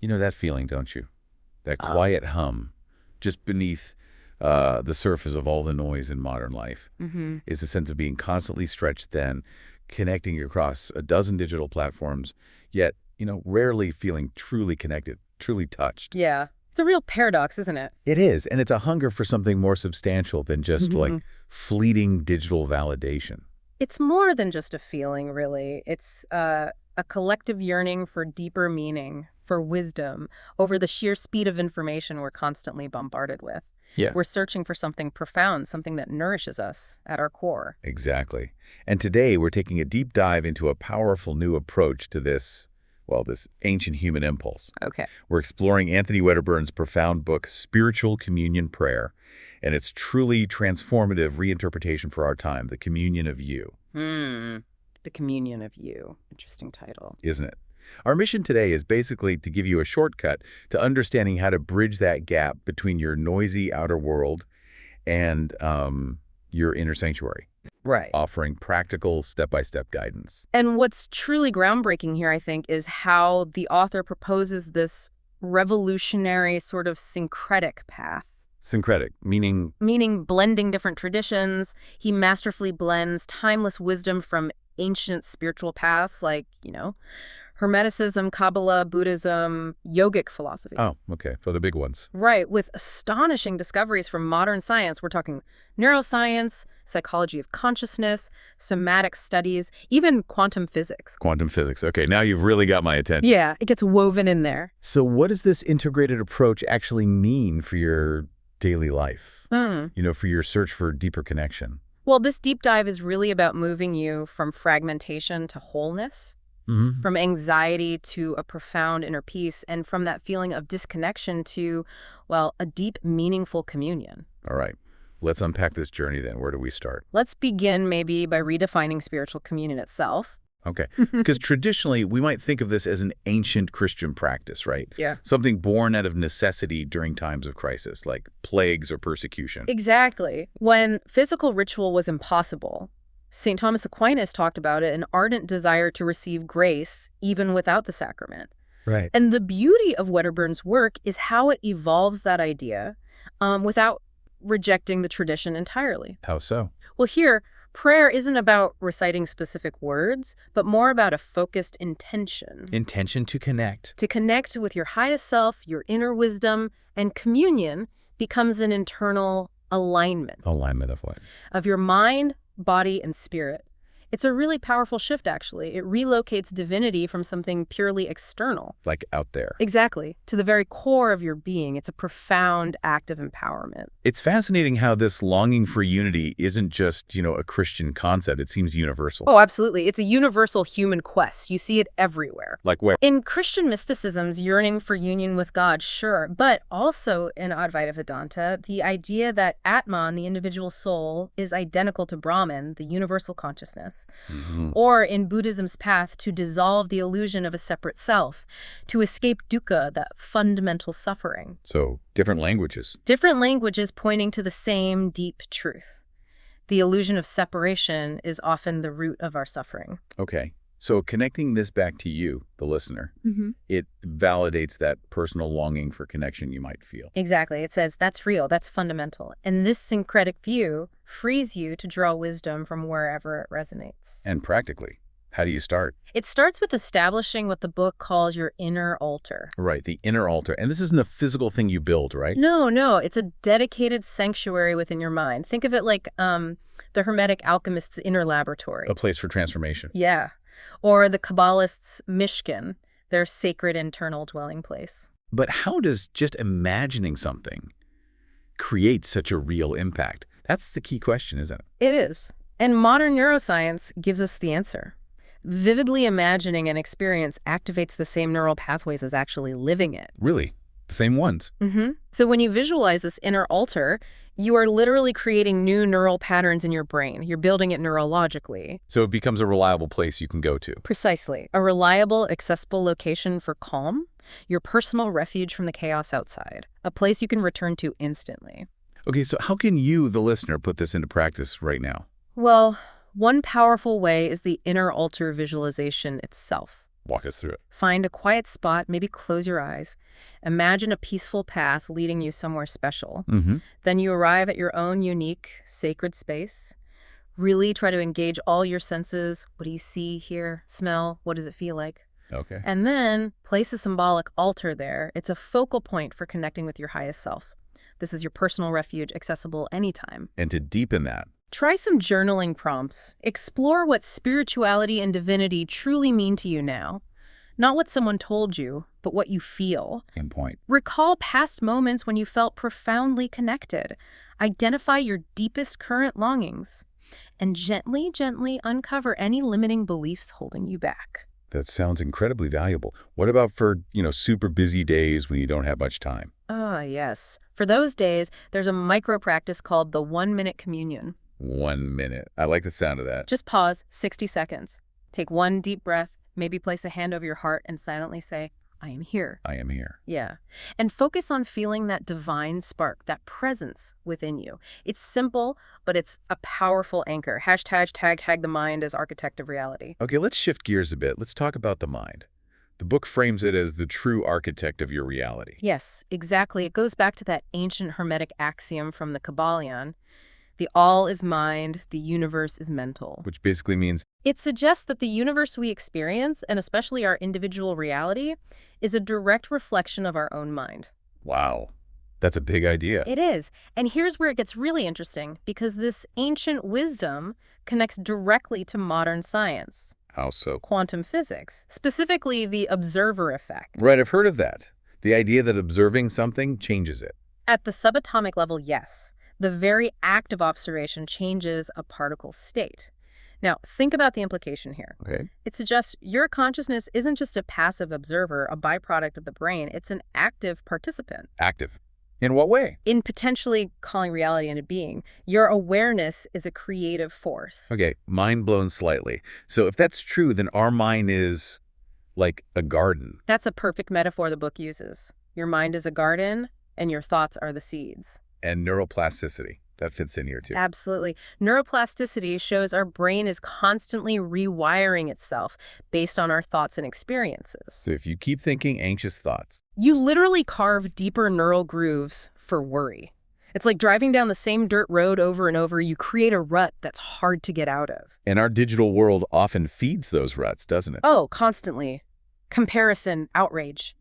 You know that feeling, don't you? That Oh. quiet hum just beneath the surface of all the noise in modern life. Is a sense of being constantly stretched thin, connecting across a dozen digital platforms, yet, rarely feeling truly connected, truly touched. Yeah. It's a real paradox, isn't it? It is, and it's a hunger for something more substantial than just like fleeting digital validation. It's more than just a feeling, really. It's a collective yearning for deeper meaning, for wisdom, over the sheer speed of information we're constantly bombarded with. Yeah. We're searching for something profound, something that nourishes us at our core. Exactly. And today we're taking a deep dive into a powerful new approach to this ancient human impulse. Okay. We're exploring Anthony Wedderburn's profound book, Spiritual Communion Prayer, and its truly transformative reinterpretation for our time, the communion of you. The communion of you. Interesting title. Isn't it? Our mission today is basically to give you a shortcut to understanding how to bridge that gap between your noisy outer world and your inner sanctuary. Right. Offering practical step-by-step guidance. And what's truly groundbreaking here, I think, is how the author proposes this revolutionary sort of syncretic path. Syncretic, meaning? Meaning blending different traditions. He masterfully blends timeless wisdom from ancient spiritual paths like, Hermeticism, Kabbalah, Buddhism, yogic philosophy. Oh, okay, for the big ones. Right, with astonishing discoveries from modern science. We're talking neuroscience, psychology of consciousness, somatic studies, even quantum physics. Quantum physics. Okay, now you've really got my attention. Yeah, it gets woven in there. So what does this integrated approach actually mean for your daily life? For your search for deeper connection? Well, this deep dive is really about moving you from fragmentation to wholeness. From anxiety to a profound inner peace, and from that feeling of disconnection to, a deep, meaningful communion. All right. Let's unpack this journey then. Where do we start? Let's begin maybe by redefining spiritual communion itself. Okay. Because traditionally, we might think of this as an ancient Christian practice, right? Yeah. Something born out of necessity during times of crisis, like plagues or persecution. Exactly. When physical ritual was impossible, St. Thomas Aquinas talked about it, an ardent desire to receive grace even without the sacrament. Right. And the beauty of Wedderburn's work is how it evolves that idea without rejecting the tradition entirely. How so? Well, here, prayer isn't about reciting specific words, but more about a focused intention. Intention to connect. To connect with your highest self, your inner wisdom, and communion becomes an internal alignment. Alignment of what? Of your mind, body, and spirit. It's a really powerful shift, actually. It relocates divinity from something purely external. Like out there. Exactly. To the very core of your being. It's a profound act of empowerment. It's fascinating how this longing for unity isn't just, a Christian concept. It seems universal. Oh, absolutely. It's a universal human quest. You see it everywhere. Like where? In Christian mysticism's yearning for union with God, sure. But also in Advaita Vedanta, the idea that Atman, the individual soul, is identical to Brahman, the universal consciousness. Or in Buddhism's path to dissolve the illusion of a separate self, to escape dukkha, that fundamental suffering. So, different languages. Different languages pointing to the same deep truth. The illusion of separation is often the root of our suffering. Okay. So connecting this back to you, the listener, it validates that personal longing for connection you might feel. Exactly. It says that's real, that's fundamental. And this syncretic view frees you to draw wisdom from wherever it resonates. And practically, how do you start? It starts with establishing what the book calls your inner altar. Right, the inner altar. And this isn't a physical thing you build, right? No. It's a dedicated sanctuary within your mind. Think of it like the Hermetic alchemist's inner laboratory. A place for transformation. Yeah. Or the Kabbalist's Mishkan, their sacred internal dwelling place. But how does just imagining something create such a real impact? That's the key question, isn't it? It is. And modern neuroscience gives us the answer. Vividly imagining an experience activates the same neural pathways as actually living it. Really? The same ones? So when you visualize this inner altar, you are literally creating new neural patterns in your brain. You're building it neurologically. So it becomes a reliable place you can go to. Precisely. A reliable, accessible location for calm, your personal refuge from the chaos outside. A place you can return to instantly. Okay, so how can you, the listener, put this into practice right now? Well, one powerful way is the inner altar visualization itself. Walk us through it. Find a quiet spot, maybe close your eyes. Imagine a peaceful path leading you somewhere special. Mm-hmm. Then you arrive at your own unique, sacred space. Really try to engage all your senses. What do you see, hear, smell? What does it feel like? Okay. And then place a symbolic altar there. It's a focal point for connecting with your highest self. This is your personal refuge, accessible anytime. And to deepen that, Try some journaling prompts. Explore what spirituality and divinity truly mean to you now. Not what someone told you, but what you feel. in point. Recall past moments when you felt profoundly connected. Identify your deepest current longings. And gently, gently uncover any limiting beliefs holding you back. That sounds incredibly valuable. What about for, super busy days when you don't have much time? Ah, yes. For those days, there's a micro practice called the 1-minute communion. 1 minute. I like the sound of that. Just pause 60 seconds. Take one deep breath, maybe place a hand over your heart and silently say, I am here. I am here. Yeah. And focus on feeling that divine spark, that presence within you. It's simple, but it's a powerful anchor. #tag the mind as architect of reality. Okay, let's shift gears a bit. Let's talk about the mind. The book frames it as the true architect of your reality. Yes, exactly. It goes back to that ancient Hermetic axiom from the Kabbalion. The all is mind, the universe is mental. Which basically means, It suggests that the universe we experience, and especially our individual reality, is a direct reflection of our own mind. wow, that's a big idea. It is. And here's where it gets really interesting, because this ancient wisdom connects directly to modern science, How so? quantum physics, specifically the observer effect. Right, I've heard of that. The idea that observing something changes it. At the subatomic level, yes. The very act of observation changes a particle's state. Now, think about the implication here. Okay. It suggests your consciousness isn't just a passive observer, a byproduct of the brain. It's an active participant Active. In what way? in potentially calling reality into being. Your awareness is a creative force. Okay, mind blown slightly. So if that's true, then our mind is like a garden. That's a perfect metaphor the book uses. Your mind is a garden, and your thoughts are the seeds. And neuroplasticity. That fits in here too. Absolutely. Neuroplasticity shows our brain is constantly rewiring itself based on our thoughts and experiences. So if you keep thinking anxious thoughts, You literally carve deeper neural grooves for worry. It's like driving down the same dirt road over and over. You create a rut that's hard to get out of. and our digital world often feeds those ruts, doesn't it? Oh, constantly. Comparison, outrage.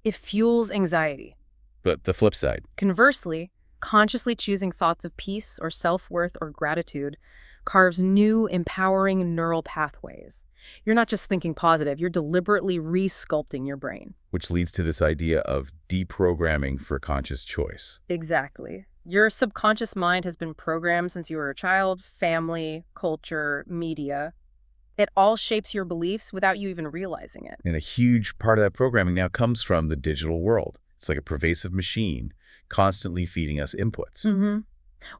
It fuels anxiety. But the flip side, Conversely, consciously choosing thoughts of peace or self-worth or gratitude carves new, empowering neural pathways. You're not just thinking positive, you're deliberately re-sculpting your brain. which leads to this idea of deprogramming for conscious choice. Exactly. Your subconscious mind has been programmed since you were a child, family, culture, media. It all shapes your beliefs without you even realizing it. And a huge part of that programming now comes from the digital world. It's like a pervasive machine constantly feeding us inputs. Mm-hmm.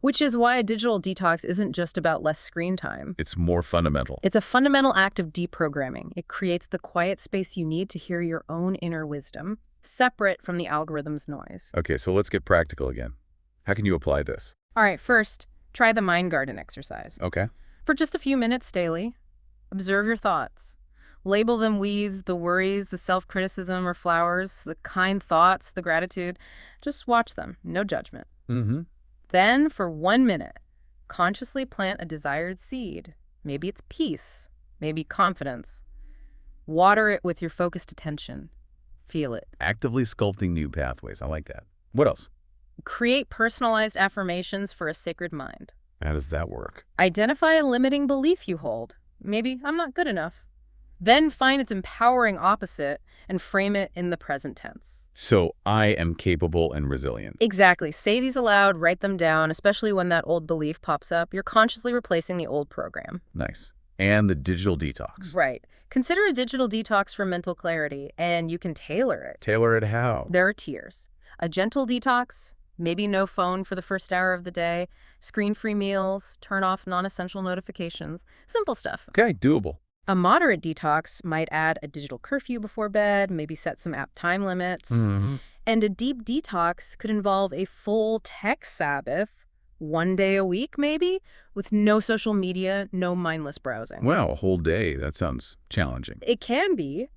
Which is why a digital detox isn't just about less screen time. It's more fundamental. It's a fundamental act of deprogramming. It creates the quiet space you need to hear your own inner wisdom, separate from the algorithm's noise. Okay, so let's get practical again. How can you apply this? All right, first, try the mind garden exercise. Okay. For just a few minutes daily, observe your thoughts. Label them weeds, the worries, the self-criticism, or flowers, the kind thoughts, the gratitude. Just watch them, no judgment. Mm-hmm. Then, for 1 minute, consciously plant a desired seed. Maybe it's peace, maybe confidence. Water it with your focused attention. Feel it. Actively sculpting new pathways. I like that. What else? Create personalized affirmations for a sacred mind. How does that work? Identify a limiting belief you hold. Maybe I'm not good enough. Then find its empowering opposite and frame it in the present tense. So I am capable and resilient. Exactly. Say these aloud, write them down, especially when that old belief pops up. You're consciously replacing the old program. Nice. And the digital detox. Right. Consider a digital detox for mental clarity, and you can tailor it. Tailor it how? There are tiers. A gentle detox, maybe no phone for the first hour of the day, screen-free meals, turn off non-essential notifications, simple stuff. Okay, doable. A moderate detox might add a digital curfew before bed, maybe set some app time limits. Mm-hmm. And a deep detox could involve a full tech Sabbath, 1 day a week, maybe, with no social media, no mindless browsing. Wow, a whole day. That sounds challenging. It can be,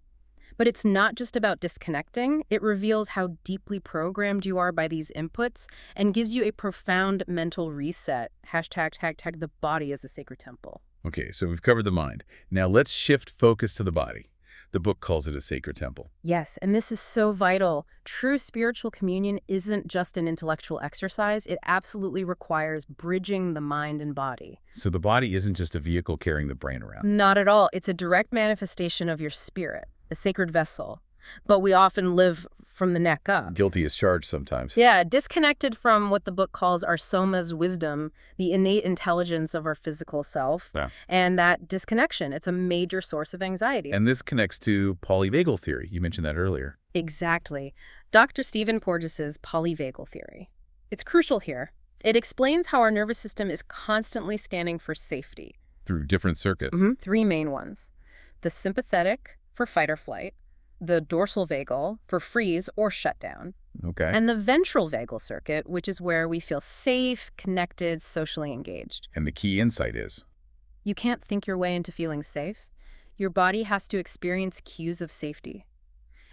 but it's not just about disconnecting. It reveals how deeply programmed you are by these inputs and gives you a profound mental reset. Hashtag the body as a sacred temple. Okay, so we've covered the mind. Now let's shift focus to the body. The book calls it a sacred temple. Yes, and this is so vital. True spiritual communion isn't just an intellectual exercise. It absolutely requires bridging the mind and body. So the body isn't just a vehicle carrying the brain around. Not at all. It's a direct manifestation of your spirit, a sacred vessel. But we often live from the neck up. Guilty as charged sometimes. Yeah, disconnected from what the book calls our soma's wisdom, the innate intelligence of our physical self. Yeah. And that disconnection, it's a major source of anxiety. And this connects to polyvagal theory. You mentioned that earlier. Exactly. Dr. Stephen Porges's polyvagal theory. It's crucial here. It explains how our nervous system is constantly scanning for safety. Through different circuits. 3 main ones. The sympathetic for fight or flight, the dorsal vagal for freeze or shutdown, Okay. and the ventral vagal circuit, which is where we feel safe, connected, socially engaged. And the key insight is, You can't think your way into feeling safe. Your body has to experience cues of safety.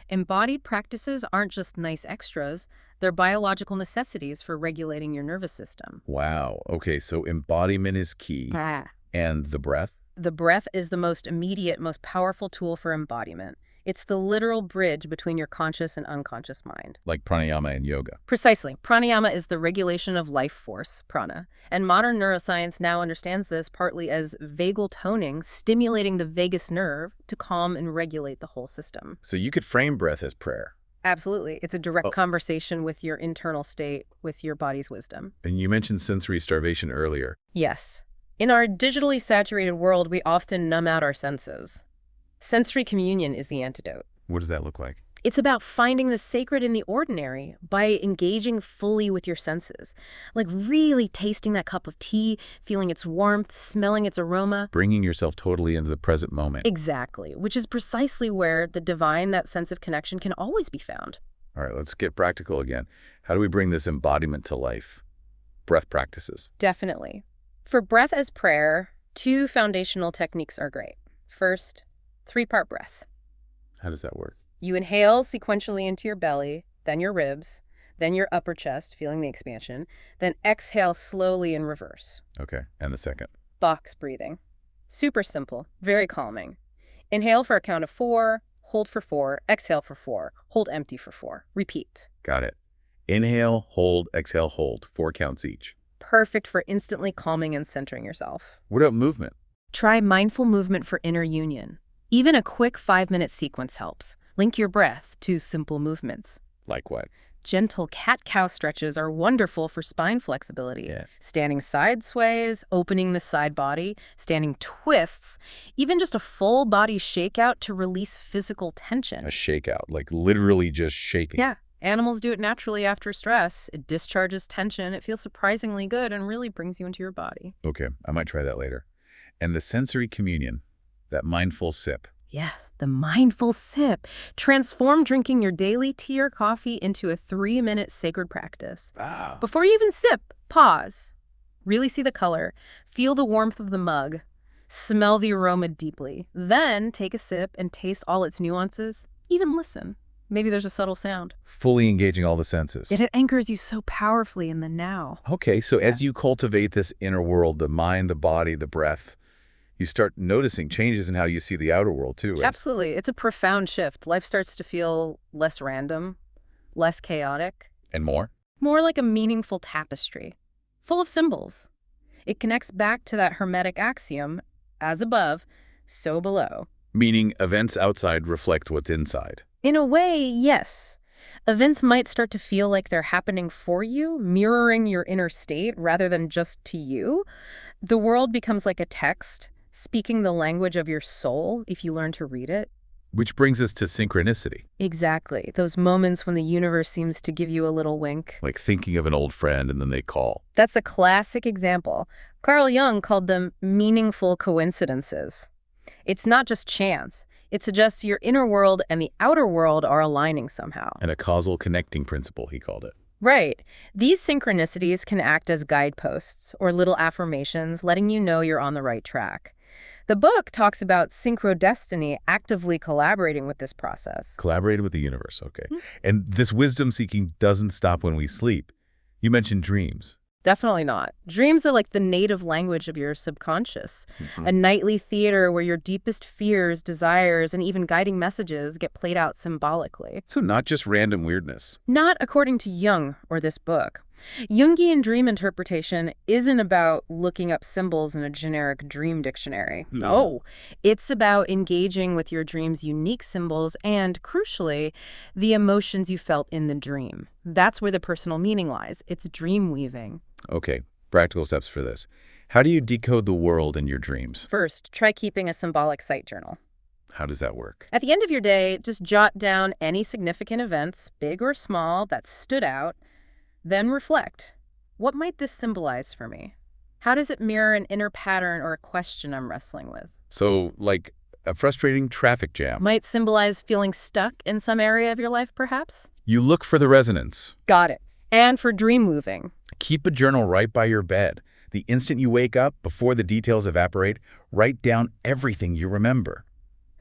Embodied practices aren't just nice extras, they're biological necessities for regulating your nervous system. wow, okay, so embodiment is key. And the breath? The breath is the most immediate, most powerful tool for embodiment. It's the literal bridge between your conscious and unconscious mind. Like pranayama and yoga. Precisely. Pranayama is the regulation of life force, prana. And modern neuroscience now understands this partly as vagal toning, stimulating the vagus nerve to calm and regulate the whole system. So you could frame breath as prayer. Absolutely. It's a direct conversation with your internal state, with your body's wisdom. And you mentioned sensory starvation earlier. Yes. In our digitally saturated world, we often numb out our senses. Sensory communion is the antidote. What does that look like? It's about finding the sacred in the ordinary by engaging fully with your senses. Like really tasting that cup of tea, feeling its warmth, smelling its aroma. Bringing yourself totally into the present moment. Exactly, which is precisely where the divine, that sense of connection, can always be found. All right, let's get practical again. How do we bring this embodiment to life? Breath practices. Definitely. For breath as prayer, 2 foundational techniques are great. First, 3-part breath. How does that work? You inhale sequentially into your belly, then your ribs, then your upper chest, feeling the expansion, then exhale slowly in reverse. Okay, and the second? Box breathing. Super simple, very calming. Inhale for a count of 4, hold for 4, exhale for 4, hold empty for 4. Repeat. Got it. Inhale, hold, exhale, hold. 4 counts each. Perfect for instantly calming and centering yourself. What about movement? Try mindful movement for inner union. Even a quick 5-minute sequence helps. Link your breath to simple movements. Like what? Gentle cat-cow stretches are wonderful for spine flexibility. Yeah. Standing side sways, opening the side body, standing twists, even just a full body shakeout to release physical tension. A shakeout, like literally just shaking. Yeah. Animals do it naturally after stress. It discharges tension. It feels surprisingly good and really brings you into your body. Okay, I might try that later. And the sensory communion, that mindful sip. Yes, the mindful sip. Transform drinking your daily tea or coffee into a 3-minute sacred practice. Wow. Before you even sip, pause. Really see the color. Feel the warmth of the mug. Smell the aroma deeply. Then take a sip and taste all its nuances. Even listen. Maybe there's a subtle sound. Fully engaging all the senses. Yet it anchors you so powerfully in the now. Okay, so as you cultivate this inner world, the mind, the body, the breath, you start noticing changes in how you see the outer world too, right? Absolutely. It's a profound shift. Life starts to feel less random, less chaotic. And more? More like a meaningful tapestry, full of symbols. It connects back to that Hermetic axiom, as above, so below. Meaning events outside reflect what's inside. In a way, yes. Events might start to feel like they're happening for you, mirroring your inner state rather than just to you. The world becomes like a text, speaking the language of your soul if you learn to read it. Which brings us to synchronicity. Exactly. Those moments when the universe seems to give you a little wink. Like thinking of an old friend and then they call. That's a classic example. Carl Jung called them meaningful coincidences. It's not just chance. It suggests your inner world and the outer world are aligning somehow. And a causal connecting principle, he called it. Right. These synchronicities can act as guideposts or little affirmations, letting you know you're on the right track. The book talks about synchrodestiny actively collaborating with this process. Collaborated with the universe, okay. And this wisdom seeking doesn't stop when we sleep. You mentioned dreams. Definitely not. Dreams are like the native language of your subconscious, a nightly theater where your deepest fears, desires, and even guiding messages get played out symbolically. So not just random weirdness. Not according to Jung or this book. Jungian dream interpretation isn't about looking up symbols in a generic dream dictionary. No, it's about engaging with your dream's unique symbols and, crucially, the emotions you felt in the dream. That's where the personal meaning lies. It's dream weaving. Okay, practical steps for this. How do you decode the world in your dreams? First, try keeping a symbolic sight journal. How does that work? At the end of your day, just jot down any significant events, big or small, that stood out. Then reflect. What might this symbolize for me? How does it mirror an inner pattern or a question I'm wrestling with? So, like a frustrating traffic jam. Might symbolize feeling stuck in some area of your life, perhaps? You look for the resonance. Got it. And for dream moving. Keep a journal right by your bed. The instant you wake up, before the details evaporate, write down everything you remember.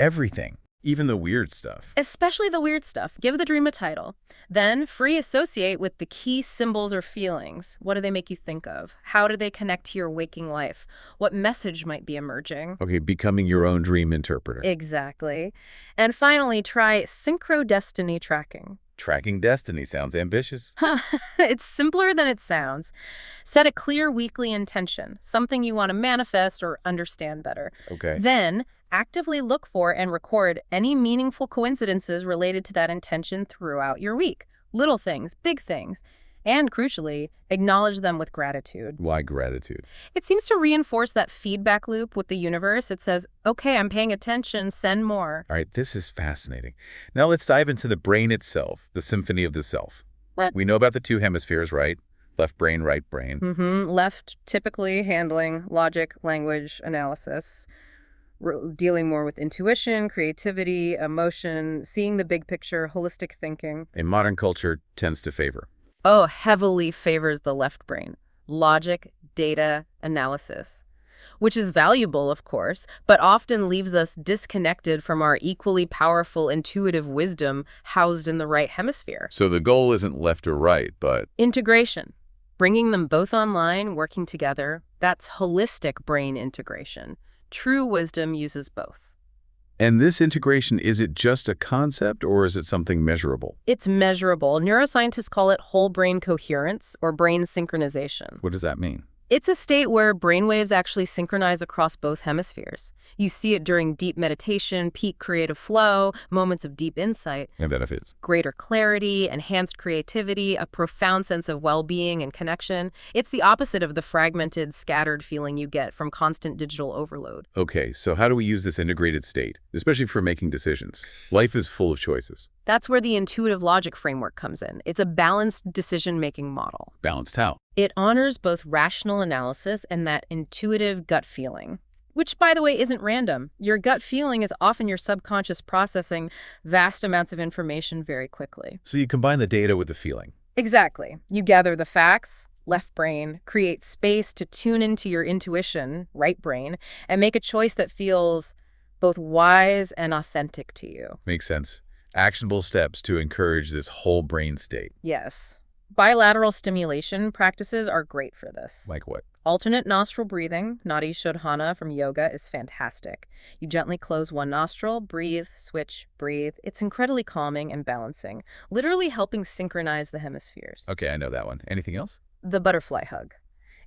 Everything. Even the weird stuff. Especially the weird stuff. Give the dream a title. Then free associate with the key symbols or feelings. What do they make you think of? How do they connect to your waking life? What message might be emerging? Okay, becoming your own dream interpreter. Exactly. And finally, try synchrodestiny tracking. Tracking destiny sounds ambitious. It's simpler than it sounds. Set a clear weekly intention, something you want to manifest or understand better. Okay. Then actively look for and record any meaningful coincidences related to that intention throughout your week. Little things, big things. And crucially, acknowledge them with gratitude. Why gratitude? It seems to reinforce that feedback loop with the universe. It says, okay, I'm paying attention, send more. All right, this is fascinating. Now let's dive into the brain itself, the symphony of the self. What? We know about the two hemispheres, right? Left brain, right brain. Left, typically handling logic, language, analysis. Dealing more with intuition, creativity, emotion, seeing the big picture, holistic thinking. A modern culture tends to favor. Oh, heavily favors the left brain. Logic, data, analysis. Which is valuable, of course, but often leaves us disconnected from our equally powerful intuitive wisdom housed in the right hemisphere. So the goal isn't left or right, but Integration. Bringing them both online, working together, that's holistic brain integration. True wisdom uses both. And this integration, is it just a concept or is it something measurable? It's measurable. Neuroscientists call it whole brain coherence or brain synchronization. What does that mean? It's a state where brainwaves actually synchronize across both hemispheres. You see it during deep meditation, peak creative flow, moments of deep insight. And benefits. Greater clarity, enhanced creativity, a profound sense of well-being and connection. It's the opposite of the fragmented, scattered feeling you get from constant digital overload. Okay, so how do we use this integrated state, especially for making decisions? Life is full of choices. That's where the intuitive logic framework comes in. It's a balanced decision-making model. Balanced how? It honors both rational analysis and that intuitive gut feeling, which, by the way, isn't random. Your gut feeling is often your subconscious processing vast amounts of information very quickly. So you combine the data with the feeling. Exactly. You gather the facts, left brain, create space to tune into your intuition, right brain, and make a choice that feels both wise and authentic to you. Makes sense. Actionable steps to encourage this whole brain state. Yes. Bilateral stimulation practices are great for this. Like what? Alternate nostril breathing, Nadi Shodhana from yoga, is fantastic. You gently close one nostril, breathe, switch, breathe. It's incredibly calming and balancing, literally helping synchronize the hemispheres. Okay, I know that one. Anything else? The butterfly hug.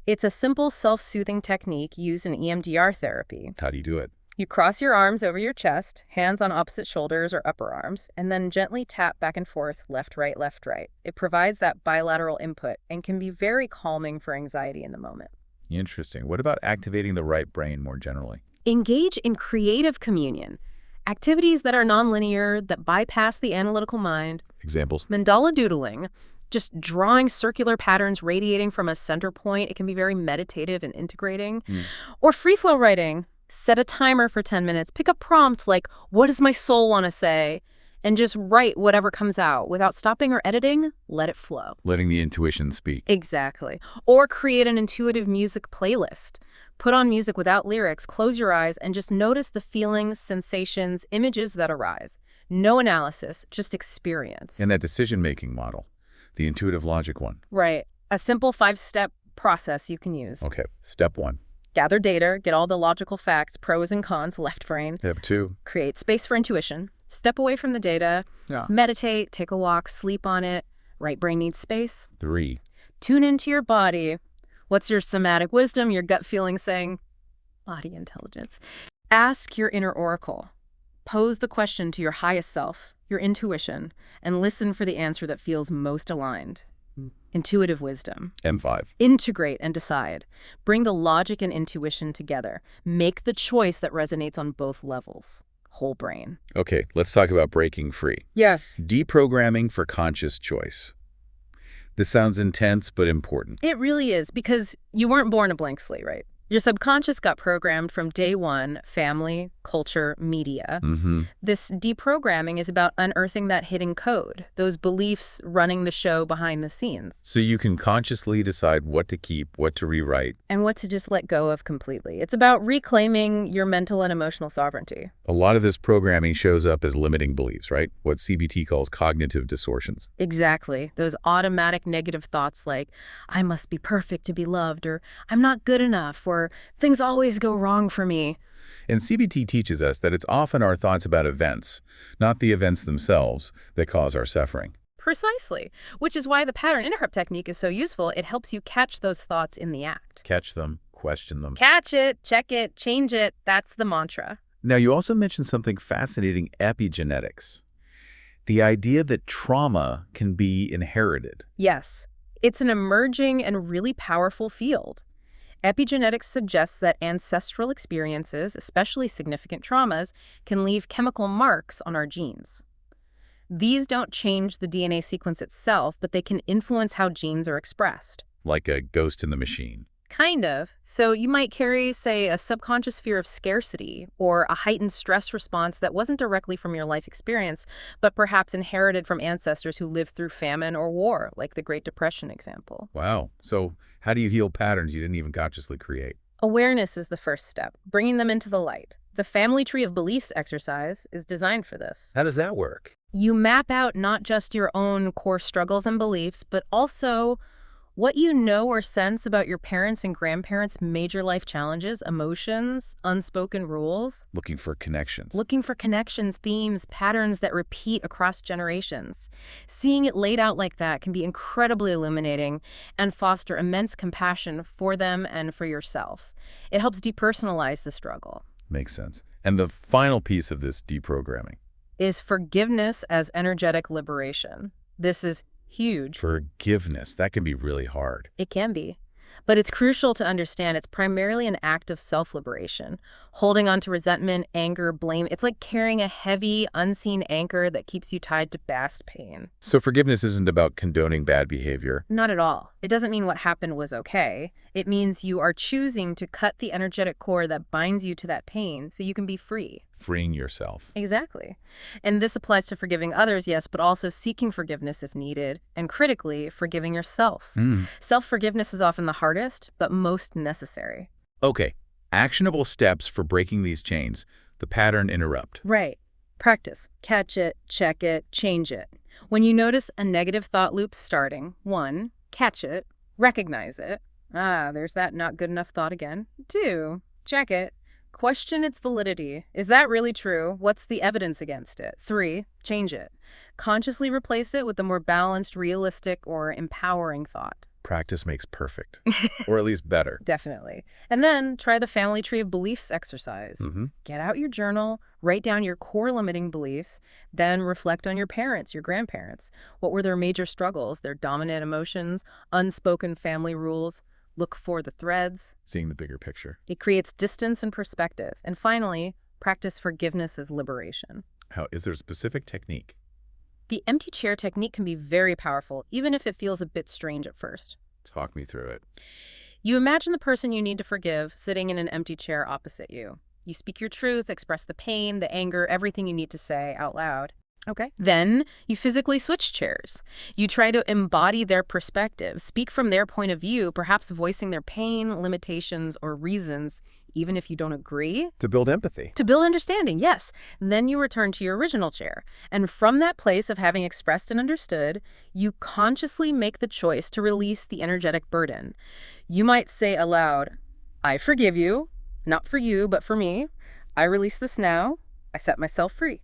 It's a simple self-soothing technique used in EMDR therapy. How do you do it? You cross your arms over your chest, hands on opposite shoulders or upper arms, and then gently tap back and forth, left, right, left, right. It provides that bilateral input and can be very calming for anxiety in the moment. Interesting. What about activating the right brain more generally? Engage in creative communion. Activities that are nonlinear, that bypass the analytical mind. Examples? Mandala doodling, just drawing circular patterns radiating from a center point. It can be very meditative and integrating. Or free flow writing. Set a timer for 10 minutes. Pick a prompt like, what does my soul want to say? And just write whatever comes out without stopping or editing. Let it flow. Letting the intuition speak. Exactly. Or create an intuitive music playlist. Put on music without lyrics, close your eyes, and just notice the feelings, sensations, images that arise. No analysis, just experience. And that decision-making model, the intuitive logic one. Right. A simple 5-step process you can use. Okay, step 1. Gather data, get all the logical facts, pros and cons, left brain. Step 2. Create space for intuition. Step away from the data. Meditate, take a walk, sleep on it. Right brain needs space. 3. Tune into your body. What's your somatic wisdom, your gut feeling saying? Body intelligence. Ask your inner oracle. Pose the question to your highest self, your intuition, and listen for the answer that feels most aligned. Intuitive wisdom. M5. Integrate and decide. Bring the logic and intuition together. Make the choice that resonates on both levels. Whole brain. Okay, let's talk about breaking free. Yes. Deprogramming for conscious choice. This sounds intense, but important. It really is, because you weren't born a blank slate, right? Your subconscious got programmed from day one, family, culture, media. This deprogramming is about unearthing that hidden code, those beliefs running the show behind the scenes. So you can consciously decide what to keep, what to rewrite. And what to just let go of completely. It's about reclaiming your mental and emotional sovereignty. A lot of this programming shows up as limiting beliefs, right? What CBT calls cognitive distortions. Exactly. Those automatic negative thoughts like, I must be perfect to be loved, or I'm not good enough, or things always go wrong for me. And CBT teaches us that it's often our thoughts about events, not the events themselves, that cause our suffering. Precisely. Which is why the pattern interrupt technique is so useful. It helps you catch those thoughts in the act. Catch them, question them. Catch it, check it, change it. That's the mantra. Now, you also mentioned something fascinating, epigenetics. The idea that trauma can be inherited. Yes. It's an emerging and really powerful field. Epigenetics suggests that ancestral experiences, especially significant traumas, can leave chemical marks on our genes. These don't change the DNA sequence itself, but they can influence how genes are expressed. Like a ghost in the machine. Kind of. So you might carry, say, a subconscious fear of scarcity or a heightened stress response that wasn't directly from your life experience, but perhaps inherited from ancestors who lived through famine or war, like the Great Depression example. Wow. So how do you heal patterns you didn't even consciously create? Awareness is the first step, bringing them into the light. The family tree of beliefs exercise is designed for this. How does that work? You map out not just your own core struggles and beliefs, but also what you know or sense about your parents' and grandparents' major life challenges, emotions, unspoken rules. Looking for connections. Looking for connections, themes, patterns that repeat across generations. Seeing it laid out like that can be incredibly illuminating and foster immense compassion for them and for yourself. It helps depersonalize the struggle. Makes sense. And the final piece of this deprogramming is forgiveness as energetic liberation. This is huge. Forgiveness. That can be really hard. It can be. But it's crucial to understand it's primarily an act of self-liberation. Holding on to resentment, anger, blame, it's like carrying a heavy, unseen anchor that keeps you tied to past pain. So forgiveness isn't about condoning bad behavior? Not at all. It doesn't mean what happened was okay. It means you are choosing to cut the energetic cord that binds you to that pain so you can be free. Freeing yourself. Exactly. And this applies to forgiving others, yes, but also seeking forgiveness if needed, and critically, forgiving yourself. Self-forgiveness is often the hardest, but most necessary. Okay, actionable steps for breaking these chains. The pattern interrupt. Right. Practice. Catch it, check it, change it. When you notice a negative thought loop starting, 1, catch it, recognize it. There's that not good enough thought again. 2, check it. Question its validity. Is that really true? What's the evidence against it? 3, change it. Consciously replace it with a more balanced, realistic, or empowering thought. Practice makes perfect. Or at least better. Definitely. And then try the family tree of beliefs exercise. Get out your journal, write down your core limiting beliefs, then reflect on your parents, your grandparents. What were their major struggles, their dominant emotions, unspoken family rules? Look for the threads. Seeing the bigger picture. It creates distance and perspective. And finally, practice forgiveness as liberation. Is there a specific technique? The empty chair technique can be very powerful, even if it feels a bit strange at first. Talk me through it. You imagine the person you need to forgive sitting in an empty chair opposite you. You speak your truth, express the pain, the anger, everything you need to say out loud. Okay. Then you physically switch chairs. You try to embody their perspective, speak from their point of view, perhaps voicing their pain, limitations, or reasons, even if you don't agree. To build empathy. To build understanding, yes. Then you return to your original chair. And from that place of having expressed and understood, you consciously make the choice to release the energetic burden. You might say aloud, I forgive you, not for you, but for me. I release this now. I set myself free.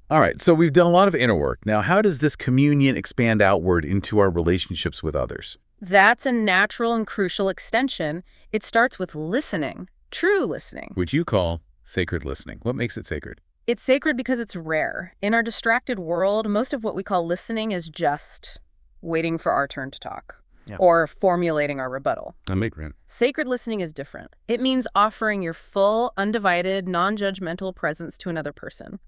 All right, so we've done a lot of inner work. Now, how does this communion expand outward into our relationships with others? That's a natural and crucial extension. It starts with listening, true listening. Which you call sacred listening. What makes it sacred? It's sacred because it's rare. In our distracted world, most of what we call listening is just waiting for our turn to talk. Yeah. Or formulating our rebuttal. I make rent. Sacred listening is different. It means offering your full, undivided, non-judgmental presence to another person,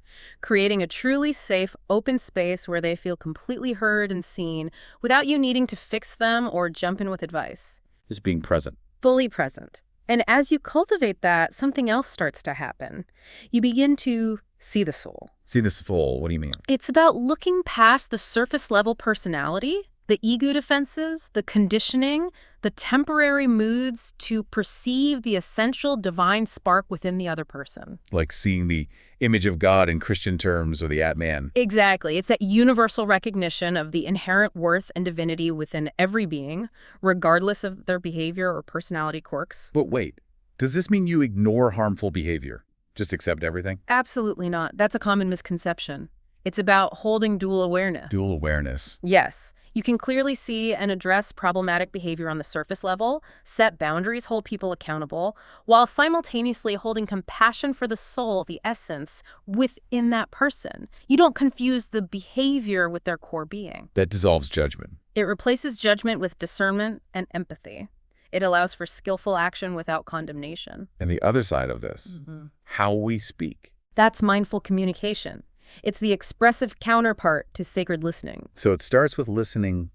creating a truly safe, open space where they feel completely heard and seen without you needing to fix them or jump in with advice. Just being present. Fully present. And as you cultivate that, something else starts to happen. You begin to see the soul. See the soul, what do you mean? It's about looking past the surface-level personality, the ego defenses, the conditioning, the temporary moods to perceive the essential divine spark within the other person. Like seeing the image of God in Christian terms or the Atman. Exactly. It's that universal recognition of the inherent worth and divinity within every being, regardless of their behavior or personality quirks. But wait, does this mean you ignore harmful behavior? Just accept everything? Absolutely not. That's a common misconception. It's about holding dual awareness. Dual awareness. Yes. You can clearly see and address problematic behavior on the surface level, set boundaries, hold people accountable, while simultaneously holding compassion for the soul, the essence, within that person. You don't confuse the behavior with their core being. That dissolves judgment. It replaces judgment with discernment and empathy. It allows for skillful action without condemnation. And the other side of this, how we speak. That's mindful communication. It's the expressive counterpart to sacred listening. So it starts with listening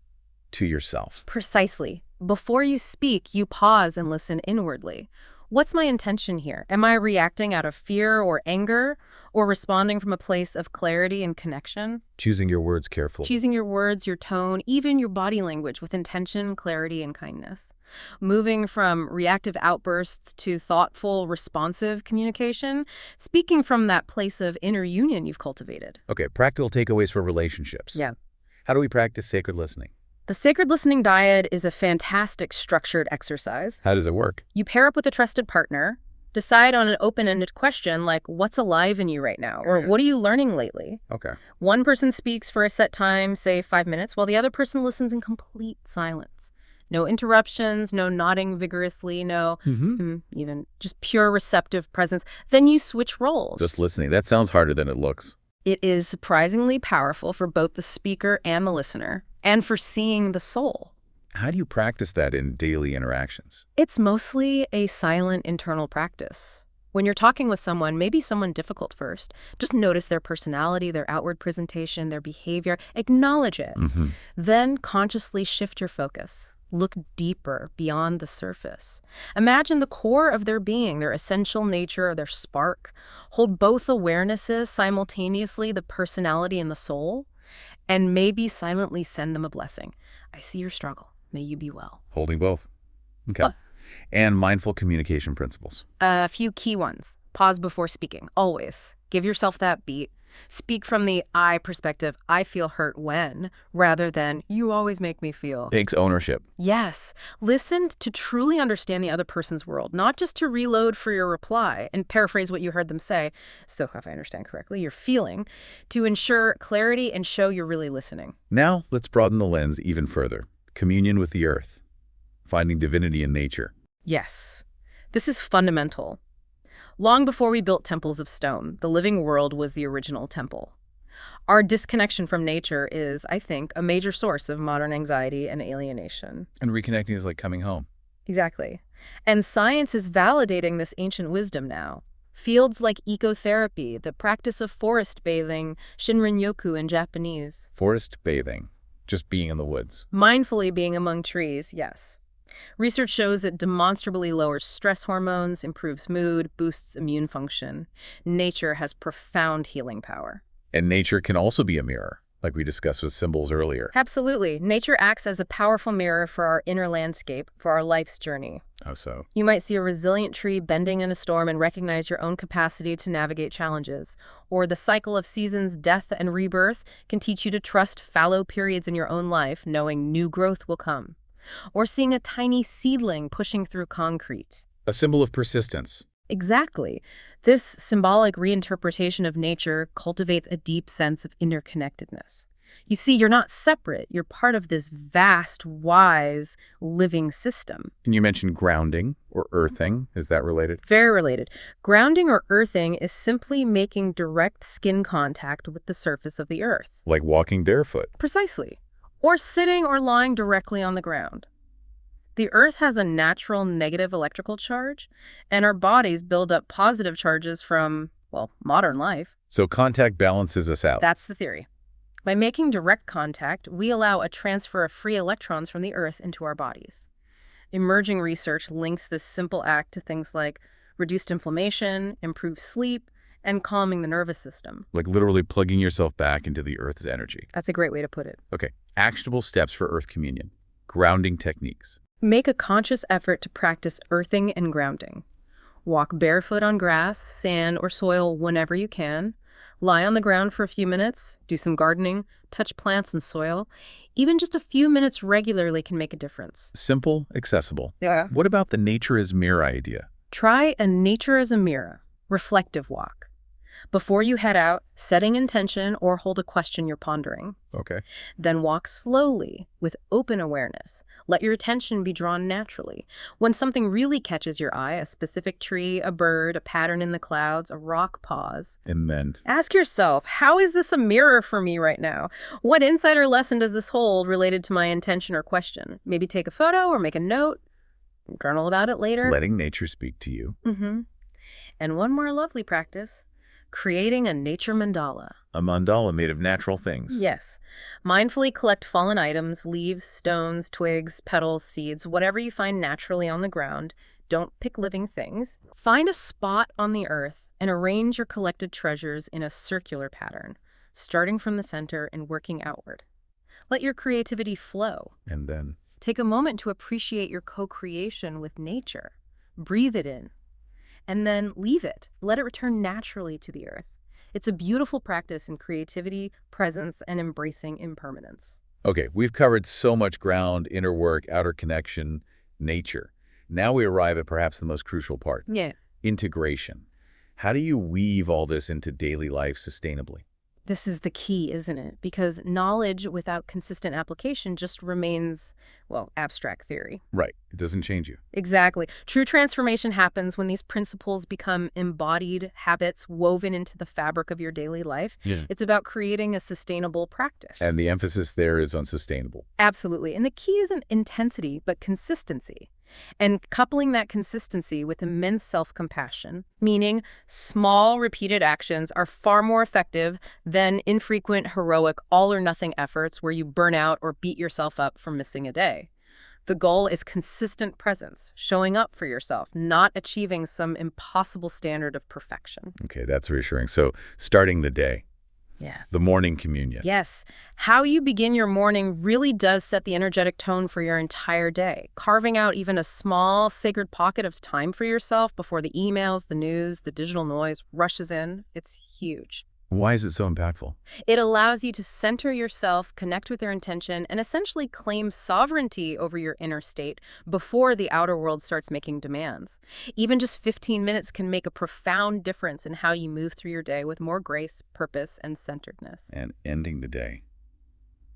to yourself. Precisely. Before you speak, you pause and listen inwardly. What's my intention here? Am I reacting out of fear or anger, or responding from a place of clarity and connection? Choosing your words carefully. Choosing your words, your tone, even your body language with intention, clarity, and kindness. Moving from reactive outbursts to thoughtful, responsive communication, speaking from that place of inner union you've cultivated. Okay, practical takeaways for relationships. Yeah. How do we practice sacred listening? The Sacred Listening Diet is a fantastic structured exercise. How does it work? You pair up with a trusted partner, decide on an open-ended question like, what's alive in you right now? Or what are you learning lately? Okay. One person speaks for a set time, say 5 minutes, while the other person listens in complete silence. No interruptions, no nodding vigorously, no even just pure receptive presence. Then you switch roles. Just listening. That sounds harder than it looks. It is surprisingly powerful for both the speaker and the listener, and for seeing the soul. How do you practice that in daily interactions? It's mostly a silent internal practice. When you're talking with someone, maybe someone difficult first, just notice their personality, their outward presentation, their behavior, acknowledge it. Then consciously shift your focus. Look deeper beyond the surface. Imagine the core of their being, their essential nature, their spark. Hold both awarenesses simultaneously, the personality and the soul, and maybe silently send them a blessing. I see your struggle. May you be well. Holding both. Okay. And mindful communication principles. A few key ones. Pause before speaking, always. Give yourself that beat. Speak from the I perspective, I feel hurt when, rather than you always make me feel. Takes ownership. Yes. Listen to truly understand the other person's world, not just to reload for your reply and paraphrase what you heard them say. So if I understand correctly, you're feeling, to ensure clarity and show you're really listening. Now, let's broaden the lens even further. Communion with the earth. Finding divinity in nature. Yes. This is fundamental. Long before we built temples of stone, the living world was the original temple. Our disconnection from nature is, I think, a major source of modern anxiety and alienation. And reconnecting is like coming home. Exactly. And science is validating this ancient wisdom now. Fields like ecotherapy, the practice of forest bathing, Shinrin-yoku in Japanese. Forest bathing. Just being in the woods. Mindfully being among trees, yes. Research shows it demonstrably lowers stress hormones, improves mood, boosts immune function. Nature has profound healing power. And nature can also be a mirror, like we discussed with symbols earlier. Absolutely. Nature acts as a powerful mirror for our inner landscape, for our life's journey. How so? You might see a resilient tree bending in a storm and recognize your own capacity to navigate challenges. Or the cycle of seasons, death, and rebirth can teach you to trust fallow periods in your own life, knowing new growth will come. Or seeing a tiny seedling pushing through concrete. A symbol of persistence. Exactly. This symbolic reinterpretation of nature cultivates a deep sense of interconnectedness. You see, you're not separate. You're part of this vast, wise, living system. And you mentioned grounding or earthing. Is that related? Very related. Grounding or earthing is simply making direct skin contact with the surface of the earth. Like walking barefoot. Precisely. Or sitting or lying directly on the ground. The earth has a natural negative electrical charge, and our bodies build up positive charges from, well, modern life. So contact balances us out. That's the theory. By making direct contact, we allow a transfer of free electrons from the earth into our bodies. Emerging research links this simple act to things like reduced inflammation, improved sleep, and calming the nervous system. Like literally plugging yourself back into the earth's energy. That's a great way to put it. Okay, actionable steps for earth communion. Grounding techniques. Make a conscious effort to practice earthing and grounding. Walk barefoot on grass, sand, or soil whenever you can. Lie on the ground for a few minutes, do some gardening, touch plants and soil. Even just a few minutes regularly can make a difference. Simple, accessible. Yeah. What about the nature as mirror idea? Try a nature as a mirror, reflective walk. Before you head out, setting intention or hold a question you're pondering. Okay. Then walk slowly with open awareness. Let your attention be drawn naturally. When something really catches your eye, a specific tree, a bird, a pattern in the clouds, a rock, pause. And then? Ask yourself, how is this a mirror for me right now? What insight or lesson does this hold related to my intention or question? Maybe take a photo or make a note. Journal about it later. Letting nature speak to you. And one more lovely practice. Creating a nature mandala. A mandala made of natural things. Yes. Mindfully collect fallen items, leaves, stones, twigs, petals, seeds, whatever you find naturally on the ground. Don't pick living things. Find a spot on the earth and arrange your collected treasures in a circular pattern, starting from the center and working outward. Let your creativity flow. And then? Take a moment to appreciate your co-creation with nature. Breathe it in. And then leave it. Let it return naturally to the earth. It's a beautiful practice in creativity, presence, and embracing impermanence. Okay, we've covered so much ground, inner work, outer connection, nature. Now we arrive at perhaps the most crucial part. Yeah. Integration. How do you weave all this into daily life sustainably? This is the key, isn't it? Because knowledge without consistent application just remains, well, abstract theory. Right. It doesn't change you. Exactly. True transformation happens when these principles become embodied habits woven into the fabric of your daily life. Yeah. It's about creating a sustainable practice. And the emphasis there is on sustainable. Absolutely. And the key isn't intensity, but consistency. And coupling that consistency with immense self-compassion, meaning small, repeated actions are far more effective than infrequent, heroic, all-or-nothing efforts where you burn out or beat yourself up for missing a day. The goal is consistent presence, showing up for yourself, not achieving some impossible standard of perfection. Okay, that's reassuring. So, starting the day. Yes. The morning communion. Yes. How you begin your morning really does set the energetic tone for your entire day. Carving out even a small, sacred pocket of time for yourself before the emails, the news, the digital noise rushes in, it's huge. Why is it so impactful? It allows you to center yourself, connect with your intention, and essentially claim sovereignty over your inner state before the outer world starts making demands. Even just 15 minutes can make a profound difference in how you move through your day with more grace, purpose, and centeredness. And ending the day.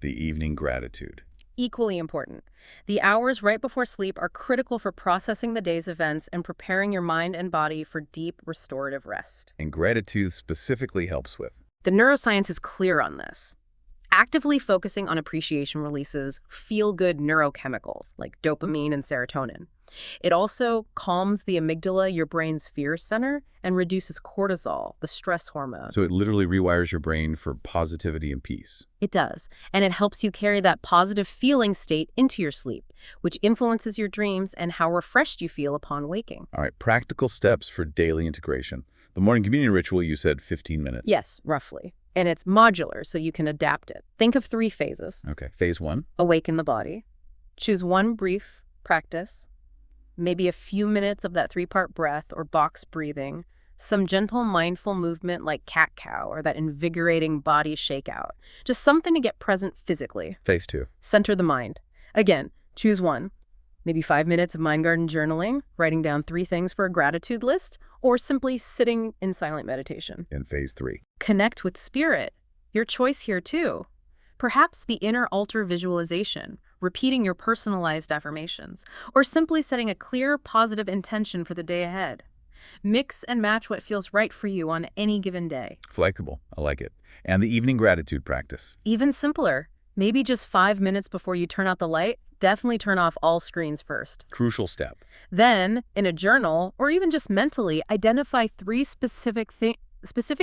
The evening gratitude. Equally important. The hours right before sleep are critical for processing the day's events and preparing your mind and body for deep, restorative rest. And gratitude specifically helps with. The neuroscience is clear on this. Actively focusing on appreciation releases feel-good neurochemicals like dopamine and serotonin. It also calms the amygdala, your brain's fear center, and reduces cortisol, the stress hormone. So it literally rewires your brain for positivity and peace. It does, and it helps you carry that positive feeling state into your sleep, which influences your dreams and how refreshed you feel upon waking. All right, practical steps for daily integration. The morning communion ritual, you said 15 minutes. Yes, roughly. And it's modular, so you can adapt it. Think of 3 phases. Okay, phase 1. Awaken the body. Choose one brief practice, maybe a few minutes of that 3-part breath or box breathing, some gentle mindful movement like cat-cow or that invigorating body shakeout. Just something to get present physically. Phase 2. Center the mind. Again, choose one. Maybe 5 minutes of mind garden journaling, writing down 3 things for a gratitude list, or simply sitting in silent meditation. In phase 3. Connect with spirit. Your choice here too. Perhaps the inner altar visualization, repeating your personalized affirmations, or simply setting a clear, positive intention for the day ahead. Mix and match what feels right for you on any given day. Flexible. I like it. And the evening gratitude practice. Even simpler. Maybe just 5 minutes before you turn out the light, definitely turn off all screens first. Crucial step. Then, in a journal, or even just mentally, identify 3 specific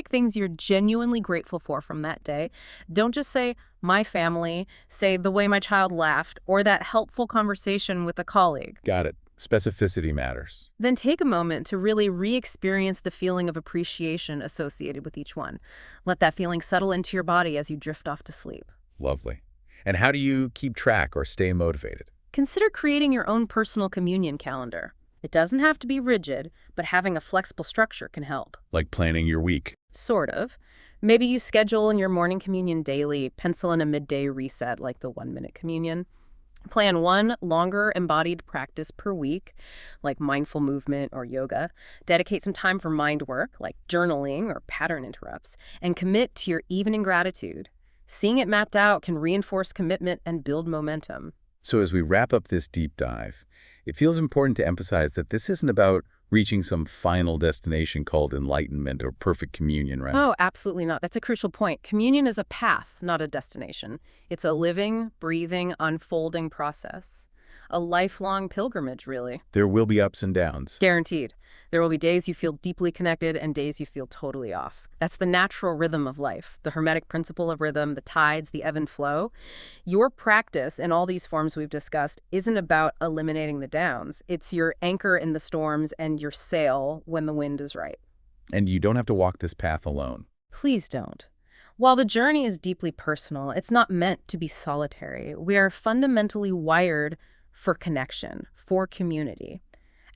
things you're genuinely grateful for from that day. Don't just say, my family, say the way my child laughed, or that helpful conversation with a colleague. Got it. Specificity matters. Then take a moment to really re-experience the feeling of appreciation associated with each one. Let that feeling settle into your body as you drift off to sleep. Lovely. And how do you keep track or stay motivated? Consider creating your own personal communion calendar. It doesn't have to be rigid, but having a flexible structure can help. Like planning your week. Sort of. Maybe you schedule in your morning communion daily, pencil in a midday reset like the 1-minute communion. Plan one longer embodied practice per week, like mindful movement or yoga. Dedicate some time for mind work, like journaling or pattern interrupts. And commit to your evening gratitude. Seeing it mapped out can reinforce commitment and build momentum. So as we wrap up this deep dive, it feels important to emphasize that this isn't about reaching some final destination called enlightenment or perfect communion, right? Oh, absolutely not. That's a crucial point. Communion is a path, not a destination. It's a living, breathing, unfolding process. A lifelong pilgrimage, really. There will be ups and downs. Guaranteed. There will be days you feel deeply connected and days you feel totally off. That's the natural rhythm of life, the hermetic principle of rhythm, the tides, the ebb and flow. Your practice in all these forms we've discussed isn't about eliminating the downs. It's your anchor in the storms and your sail when the wind is right. And you don't have to walk this path alone. Please don't. While the journey is deeply personal, it's not meant to be solitary. We are fundamentally wired for connection, for community.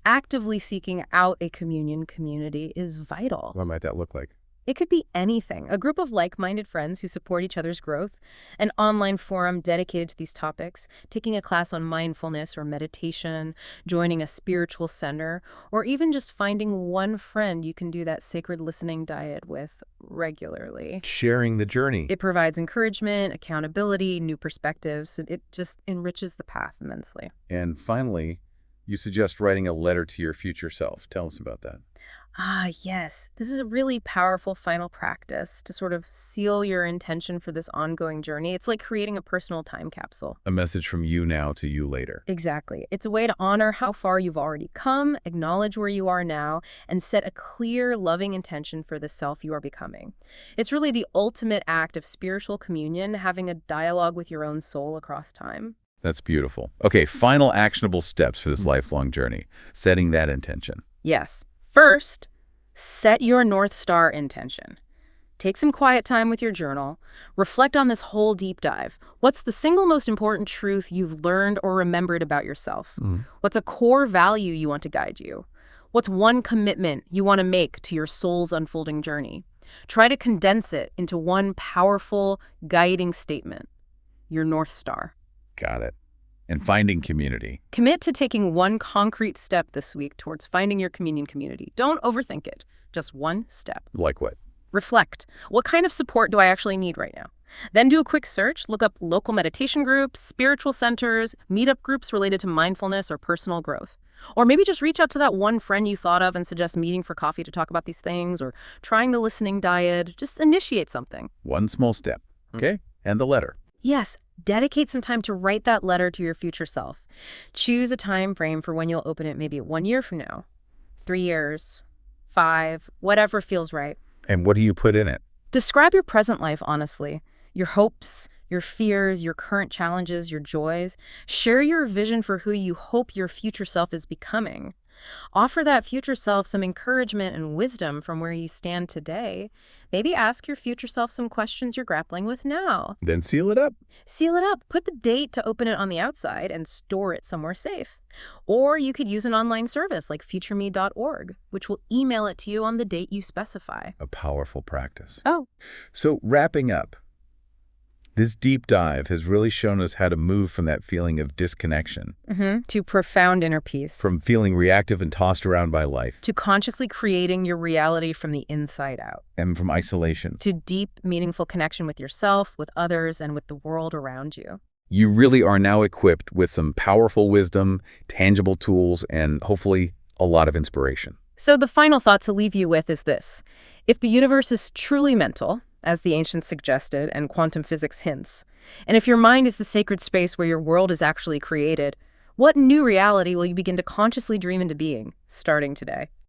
Actively seeking out a communion community is vital. What might that look like? It could be anything. A group of like-minded friends who support each other's growth, an online forum dedicated to these topics, taking a class on mindfulness or meditation, joining a spiritual center, or even just finding one friend you can do that sacred listening diet with regularly. Sharing the journey. It provides encouragement, accountability, new perspectives. It just enriches the path immensely. And finally, you suggest writing a letter to your future self. Tell us about that. Ah, yes. This is a really powerful final practice to sort of seal your intention for this ongoing journey. It's like creating a personal time capsule. A message from you now to you later. Exactly. It's a way to honor how far you've already come, acknowledge where you are now, and set a clear, loving intention for the self you are becoming. It's really the ultimate act of spiritual communion, having a dialogue with your own soul across time. That's beautiful. Okay, final actionable steps for this lifelong journey. Setting that intention. Yes. First, set your North Star intention. Take some quiet time with your journal. Reflect on this whole deep dive. What's the single most important truth you've learned or remembered about yourself? What's a core value you want to guide you? What's one commitment you want to make to your soul's unfolding journey? Try to condense it into one powerful, guiding statement. Your North Star. Got it. And finding community. Commit to taking one concrete step this week towards finding your communion community. Don't overthink it. Just one step. Like what? Reflect. What kind of support do I actually need right now? Then do a quick search. Look up local meditation groups, spiritual centers, meetup groups related to mindfulness or personal growth. Or maybe just reach out to that one friend you thought of and suggest meeting for coffee to talk about these things, or trying the listening diet. Just initiate something. One small step. Okay? And the letter. Yes. Dedicate some time to write that letter to your future self. Choose a time frame for when you'll open it, maybe 1 year from now, 3 years, 5, whatever feels right. And what do you put in it? Describe your present life honestly. Your hopes, your fears, your current challenges, your joys. Share your vision for who you hope your future self is becoming. Offer that future self some encouragement and wisdom from where you stand today. Maybe ask your future self some questions you're grappling with now. Then seal it up. Seal it up. Put the date to open it on the outside and store it somewhere safe. Or you could use an online service like futureme.org, which will email it to you on the date you specify. A powerful practice. Oh. So wrapping up, this deep dive has really shown us how to move from that feeling of disconnection. To profound inner peace. From feeling reactive and tossed around by life. To consciously creating your reality from the inside out. And from isolation. To deep, meaningful connection with yourself, with others, and with the world around you. You really are now equipped with some powerful wisdom, tangible tools, and hopefully a lot of inspiration. So the final thought to leave you with is this. If the universe is truly mental, as the ancients suggested and quantum physics hints, and if your mind is the sacred space where your world is actually created, what new reality will you begin to consciously dream into being, starting today?